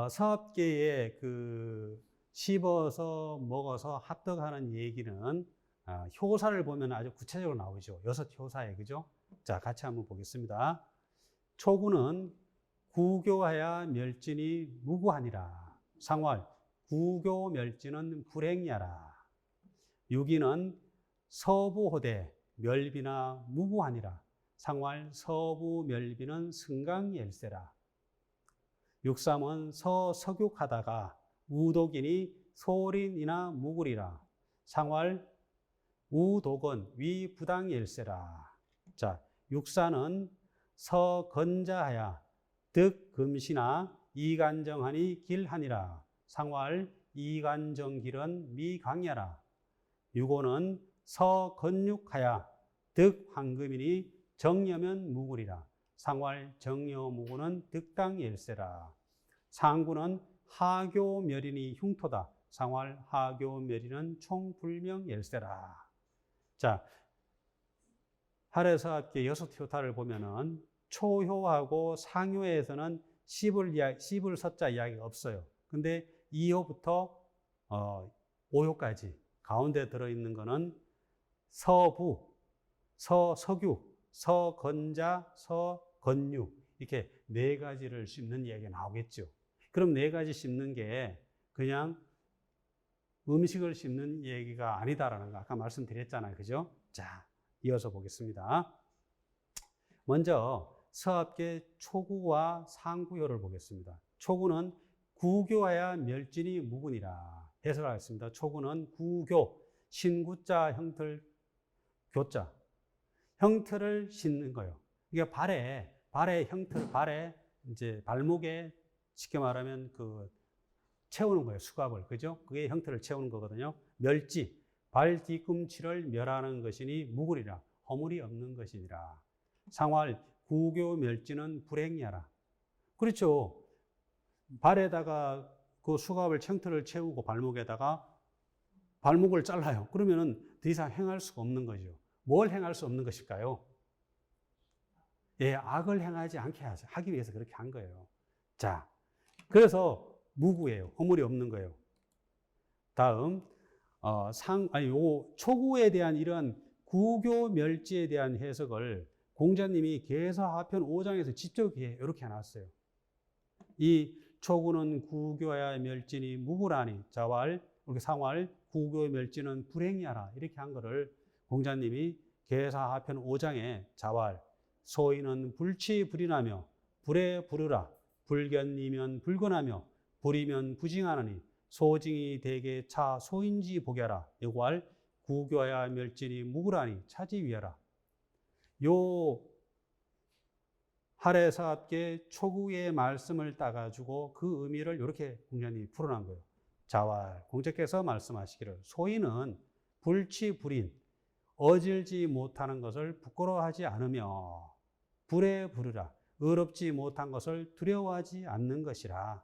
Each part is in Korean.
사업계에 씹어서 먹어서 합덕하는 얘기는 효사를 보면 아주 구체적으로 나오죠. 6효사에, 그죠? 자, 같이 한번 보겠습니다. 초구는 구교하야 멸진이 무구하니라. 상월, 구교 멸진은 불행이야라. 유기는 서부호대, 멸비나 무구하니라. 상월, 서부 멸비는 승강열세라. 육삼은 서석육하다가 우독이니 소린이나 무구리라. 상월, 우독은 위부당열세라. 자, 육사는 서건자하야 득금시나 이간정하니 길하니라. 상월, 이간정길은 미강야라. 유고는 서건육하야 득황금이니 정여면 무구리라. 상월, 정여무구는 득당열세라. 상구는 하교멸이니 흉토다. 상월, 하교멸이는 총불명열세라. 자, 할애사업계 6효타를 보면은 초효하고 상효에서는 씹을 서자 이야기가 없어요. 근데 2효부터 5효까지 가운데 들어있는 거는 서부, 서석유, 서건자, 서건유 이렇게 4가지를 씹는 이야기가 나오겠죠. 그럼 4가지 씹는 게 그냥 음식을 씹는 얘기가 아니다라는 거 아까 말씀드렸잖아요. 그죠? 자, 이어서 보겠습니다. 먼저 서합계 초구와 상구효를 보겠습니다. 초구는 구교하야 멸진이 무군이라 해석하겠습니다. 초구는 구교, 신구자 형틀 교자. 형틀을 싣는 거예요. 이게 발의 형틀, 이제 발목에 쉽게 말하면 채우는 거예요. 수갑을. 그죠? 그게 형틀을 채우는 거거든요. 멸지, 발 뒤꿈치를 멸하는 것이니 무구리라. 허물이 없는 것이니라. 상월, 구교 멸지는 불행이야라. 그렇죠. 발에다가 그 수갑을 형틀을 채우고 발목에다가 발목을 잘라요. 그러면은 더 이상 행할 수가 없는 거죠. 뭘 행할 수 없는 것일까요? 예, 악을 행하지 않게 하기 위해서 그렇게 한 거예요. 자, 그래서 무구예요. 허물이 없는 거예요. 다음, 요 초구에 대한 이런 구교 멸지에 대한 해석을 공자님이 계사하편 5장에서 직접 이렇게 해놨어요. 이 초구는 구교야 멸진이 무구라니 자왈, 상왈, 구교 멸진은 불행이야라. 이렇게 한 거를 공자님이 계사하편 5장에 자왈, 소인은 불치불인하며 불에 부르라. 불견이면 불건하며 불이면 부징하느니 소징이 대개 차 소인지 보겨라. 여괄 구교야 멸진이 무구라니 차지위하라. 요 할애사업계 초구의 말씀을 따가지고 그 의미를 이렇게 공자님이 풀어난 거예요. 자왈, 공자께서 말씀하시기를 소인은 불치불인, 어질지 못하는 것을 부끄러워하지 않으며 불에 부르라. 의롭지 못한 것을 두려워하지 않는 것이라.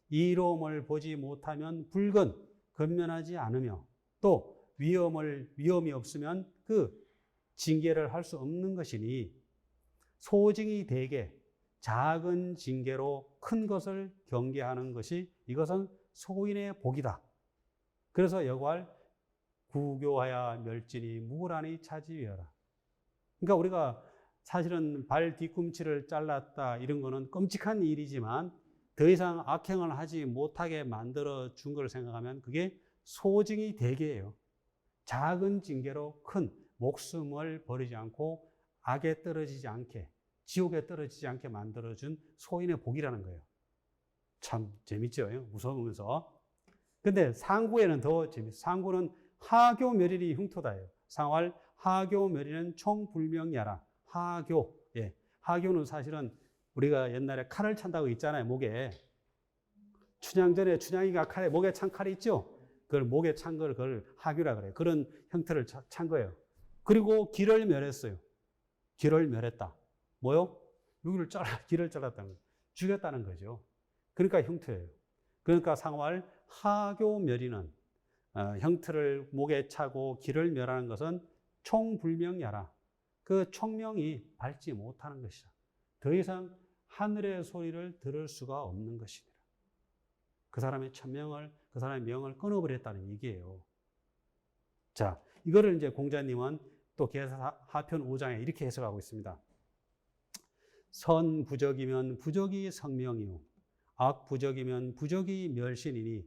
이로움을 보지 못하면 불근, 근면하지 않으며 또 위험이 없으면 그 징계를 할 수 없는 것이니 소징이 대개 작은 징계로 큰 것을 경계하는 것이 이것은 소인의 복이다. 그래서 여괄 구교하야 멸진이 무구라니 차지위하라. 그러니까 우리가 사실은 발 뒤꿈치를 잘랐다 이런 거는 끔찍한 일이지만 더 이상 악행을 하지 못하게 만들어 준 걸 생각하면 그게 소징이 대개예요. 작은 징계로 큰 목숨을 버리지 않고 악에 떨어지지 않게, 지옥에 떨어지지 않게 만들어준 소인의 복이라는 거예요. 참 재밌죠? 무서우면서. 근데 상구에는 더 재밌어요. 상구는 하교멸일이 흉토다예요. 상활 하교멸일은 총불명야라. 하교. 예. 하교는 사실은 우리가 옛날에 칼을 찬다고 있잖아요. 목에. 춘향전에 춘향이가 목에 찬 칼이 있죠? 그걸 목에 찬 걸 그걸 하교라 그래요. 그런 형태를 찬 거예요. 그리고 길을 멸했어요. 길을 멸했다. 뭐요? 여기를 길을 잘랐다는 거예요. 죽였다는 거죠. 그러니까 흉터예요. 그러니까 상활 하교멸이는 형틀을 목에 차고 길을 멸하는 것은 총불명야라. 그 총명이 밟지 못하는 것이다. 더 이상 하늘의 소리를 들을 수가 없는 것이니라. 그 사람의 천명을, 그 사람의 명을 끊어버렸다는 얘기예요. 자, 이거를 이제 공자님은 또 계사 하편 5장에 이렇게 해석하고 있습니다. 선부적이면 부적이 성명이요. 악부적이면 부적이 멸신이니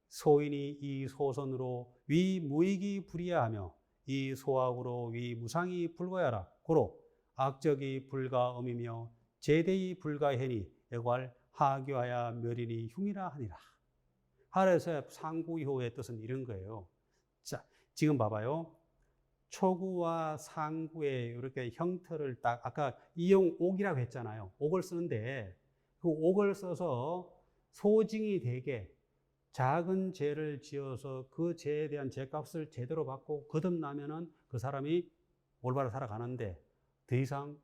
소인이 이 소선으로 위 무익이 불이하며 이 소악으로 위 무상이 불과하라. 고로 악적이 불가음이며 제대이 불가해니 애괄 하교하야 멸인이 흉이라 하니라. 하래서의 상구효의 뜻은 이런 거예요. 자, 지금 봐봐요. 초구와 상구의 이렇게 형태를 딱 아까 이용 옥이라고 했잖아요. 옥을 쓰는데 그 옥을 써서 소징이 되게 작은 죄를 지어서 그 죄에 대한 죄값을 제대로 받고 거듭나면은 그 사람이 올바로 살아가는데 더 이상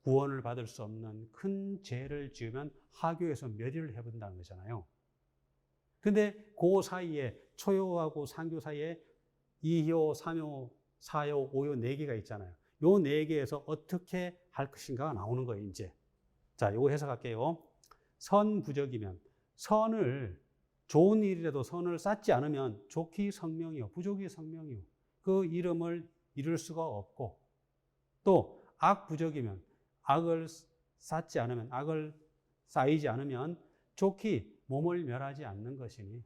구원을 받을 수 없는 큰 죄를 지으면 하교에서 멸의를 해본다는 거잖아요. 근데 그 사이에 초효하고 상교 사이에 2효, 3효, 4효, 5효 4개가 있잖아요. 요 4개에서 어떻게 할 것인가가 나오는 거예요, 이제. 자, 요거 해석할게요. 선부적이면 선을 좋은 일이라도 선을 쌓지 않으면 좋기 성명이요, 부족이 성명이요. 그 이름을 이룰 수가 없고 또 악부적이면 악을 쌓지 않으면 악을 쌓이지 않으면 좋기 몸을 멸하지 않는 것이니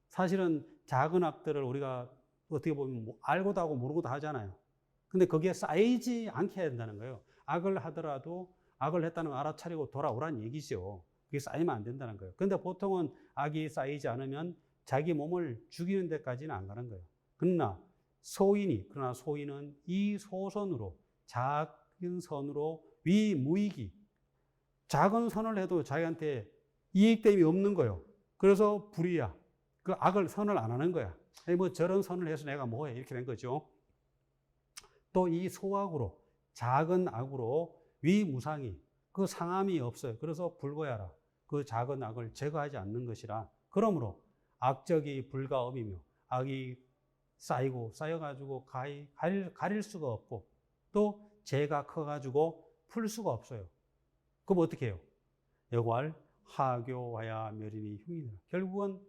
사실은 작은 악들을 우리가 어떻게 보면 알고도 하고 모르고도 하잖아요. 근데 거기에 쌓이지 않게 해야 된다는 거예요. 악을 하더라도 악을 했다는 걸 알아차리고 돌아오라는 얘기죠. 그게 쌓이면 안 된다는 거예요. 근데 보통은 악이 쌓이지 않으면 자기 몸을 죽이는 데까지는 안 가는 거예요. 그러나 소인은 이 소선으로 작은 선으로 위무익이 작은 선을 해도 자기한테 이익됨이 없는 거예요. 그래서 불이야. 그 악을 선을 안 하는 거야. 아니 뭐 저런 선을 해서 내가 뭐해 이렇게 된 거죠. 또 이 소악으로 작은 악으로 위무상이 그 상함이 없어요. 그래서 불거야라. 그 작은 악을 제거하지 않는 것이라. 그러므로 악적이 불가음이며 악이 쌓이고 쌓여가지고 가릴 수가 없고 또 죄가 커가지고 풀 수가 없어요. 그럼 어떻게 해요? 여괄 하교하야 멸인이 흉이니라. 결국은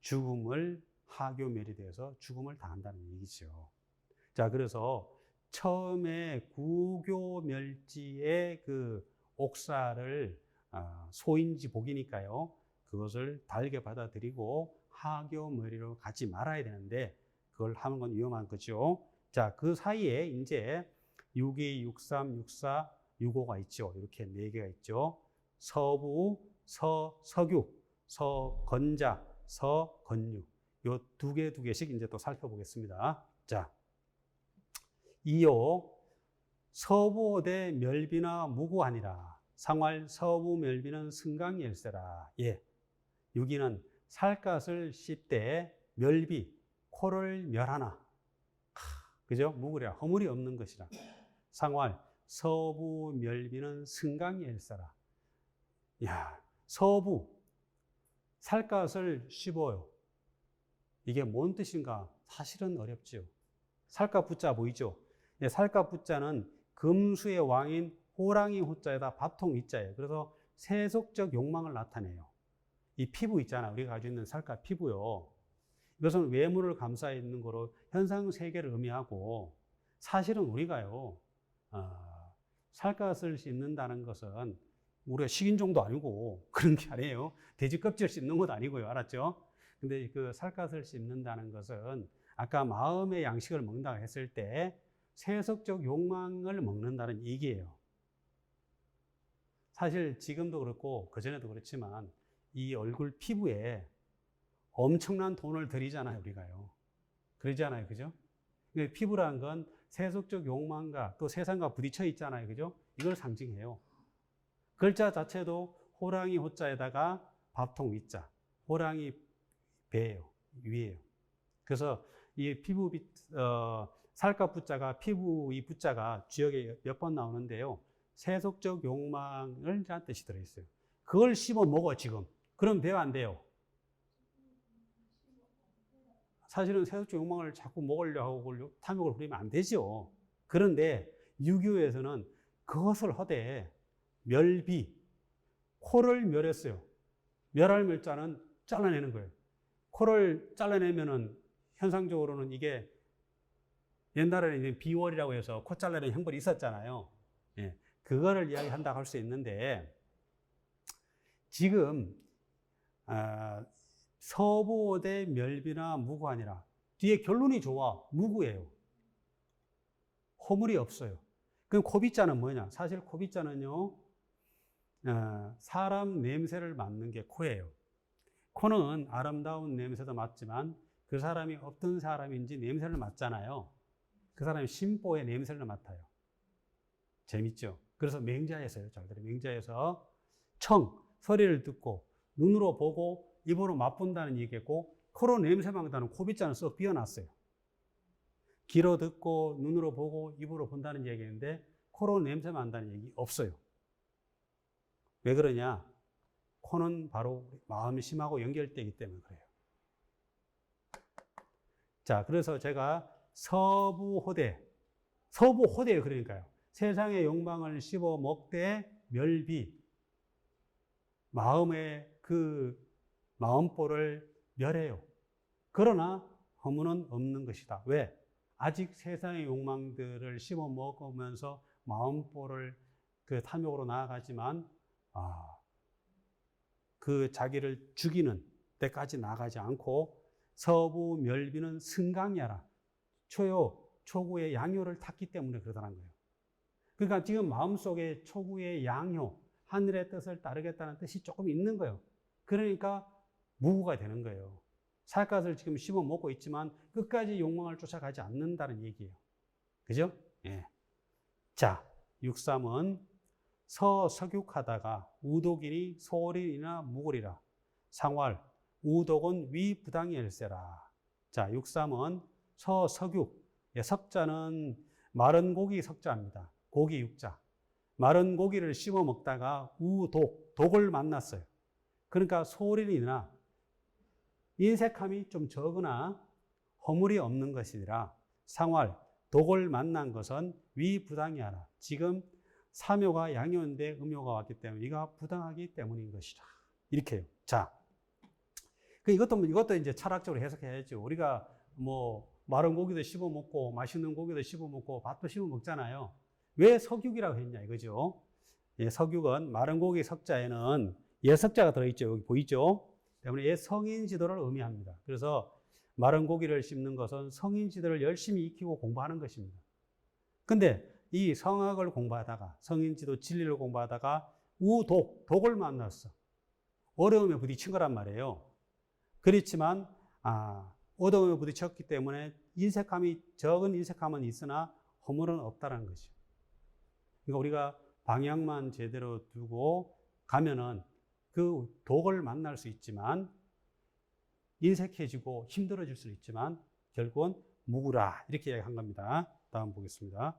죽음을 하교멸이 되어서 죽음을 당한다는 얘기죠. 자, 그래서 처음에 구교멸지의 그 옥사를 소인지 복이니까요. 그것을 달게 받아들이고 하교멸이로 가지 말아야 되는데 그걸 하는 건 위험한 거죠. 자, 그 사이에 이제 6.2, 6.3, 6.4, 6.5가 있죠. 이렇게 4개가 있죠. 서부, 서규, 서건자, 서건유. 요 두 개씩 이제 또 살펴보겠습니다. 자, 2호 서부대 멸비나 무구하니라. 상활 서부 멸비는 승강열쇠라. 예. 6위는 살갗을 씹되 멸비 코를 멸하나. 그죠? 무구랴 허물이 없는 것이라. 상활 서부 멸비는 승강열쇠라. 야, 서부 살갗을 씹어요. 이게 뭔 뜻인가? 사실은 어렵죠. 살갗 부자 보이죠? 살갗 부자는 금수의 왕인 호랑이 호자에다 밥통 이자예요. 그래서 세속적 욕망을 나타내요. 이 피부 있잖아요. 우리가 가지고 있는 살갗 피부요. 이것은 외모를 감싸 있는 거로 현상 세계를 의미하고 사실은 우리가요. 살갗을 씹는다는 것은 우리가 식인종도 아니고 그런 게 아니에요. 돼지 껍질 씹는 것도 아니고요. 알았죠? 근데 그 살갗을 씹는다는 것은 아까 마음의 양식을 먹는다고 했을 때 세속적 욕망을 먹는다는 얘기예요. 사실 지금도 그렇고 그전에도 그렇지만 이 얼굴 피부에 엄청난 돈을 들이잖아요, 우리가요. 그러잖아요, 그죠? 피부라는 건 세속적 욕망과 또 세상과 부딪혀 있잖아요, 그죠? 이걸 상징해요. 글자 자체도 호랑이 호자에다가 밥통 위자, 호랑이 배예요, 위에요. 그래서 이 피부 살갗 부자가 피부 이 부자가 주역에 몇 번 나오는데요. 세속적 욕망을 한 뜻이 들어있어요. 그걸 씹어 먹어 지금. 그럼 돼요, 안 돼요? 사실은 세속적 욕망을 자꾸 먹으려고 하고 탐욕을 부리면 안 되죠. 그런데 유교에서는 그것을 하되 멸비, 코를 멸했어요. 멸할멸자는 잘라내는 거예요. 코를 잘라내면은 현상적으로는 이게 옛날에는 비월이라고 해서 코 잘라내는 형벌이 있었잖아요. 예, 그거를 이야기한다고 할 수 있는데 지금 서부호대 멸비나 무구아니라 뒤에 결론이 좋아. 무구예요. 허물이 없어요. 그럼 코빗자는 뭐냐? 사실 코빗자는요, 사람 냄새를 맡는 게 코예요. 코는 아름다운 냄새도 맡지만 그 사람이 어떤 사람인지 냄새를 맡잖아요. 그 사람이 심보의 냄새를 맡아요. 재밌죠? 그래서 맹자에서요, 잘 들어요. 맹자에서 청, 소리를 듣고 눈으로 보고 입으로 맛본다는 얘기겠고 코로 냄새 맡는다는 코빗자는 썩 비워놨어요. 귀로 듣고 눈으로 보고 입으로 본다는 얘기인데 코로 냄새 맡는다는 얘기 없어요. 왜 그러냐? 코는 바로 마음이 심하고 연결되기 때문에 그래요. 자, 그래서 제가 서부호대예요. 그러니까요. 세상의 욕망을 씹어 먹되 멸비, 마음의 그 마음보를 멸해요. 그러나 허물은 없는 것이다. 왜? 아직 세상의 욕망들을 씹어 먹으면서 마음보를 그 탐욕으로 나아가지만 그 자기를 죽이는 데까지 나가지 않고 서부 멸비는 승강야라. 초구의 양효를 탔기 때문에 그러다는 거예요. 그러니까 지금 마음속에 초구의 양효, 하늘의 뜻을 따르겠다는 뜻이 조금 있는 거예요. 그러니까 무구가 되는 거예요. 살갗을 지금 씹어 먹고 있지만 끝까지 욕망을 쫓아가지 않는다는 얘기예요. 그죠? 예. 자, 6.3은 서석육하다가 우독이니 소홀이나 무골이라. 상활, 우독은 위부당일세라. 자, 6.3은 서석육. 예, 석자는 마른 고기 석자입니다. 고기 육자. 마른 고기를 씹어 먹다가 독을 만났어요. 그러니까 소홀이나 인색함이 좀 적으나 허물이 없는 것이라. 상활, 독을 만난 것은 위부당이하라. 지금 사묘가 양효인데 음효가 왔기 때문에 이가 부당하기 때문인 것이라. 이렇게요. 자, 이것도 이제 철학적으로 해석해야죠. 우리가 뭐 마른 고기도 씹어 먹고 맛있는 고기도 씹어 먹고 밥도 씹어 먹잖아요. 왜 석육이라고 했냐 이거죠. 예, 석육은 마른 고기 석자에는 예석자가 들어있죠. 여기 보이죠? 때문에 예 성인 지도를 의미합니다. 그래서 마른 고기를 씹는 것은 성인 지도를 열심히 익히고 공부하는 것입니다. 근데 이 성학을 공부하다가 성인 지도 진리를 공부하다가 독을 만났어. 어려움에 부딪힌 거란 말이에요. 그렇지만 어려움에 부딪혔기 때문에 적은 인색함은 있으나 허물은 없다는 것이죠. 그러니까 우리가 방향만 제대로 두고 가면은 그 독을 만날 수 있지만 인색해지고 힘들어질 수 있지만 결국은 무구라 이렇게 이야기한 겁니다. 다음 보겠습니다.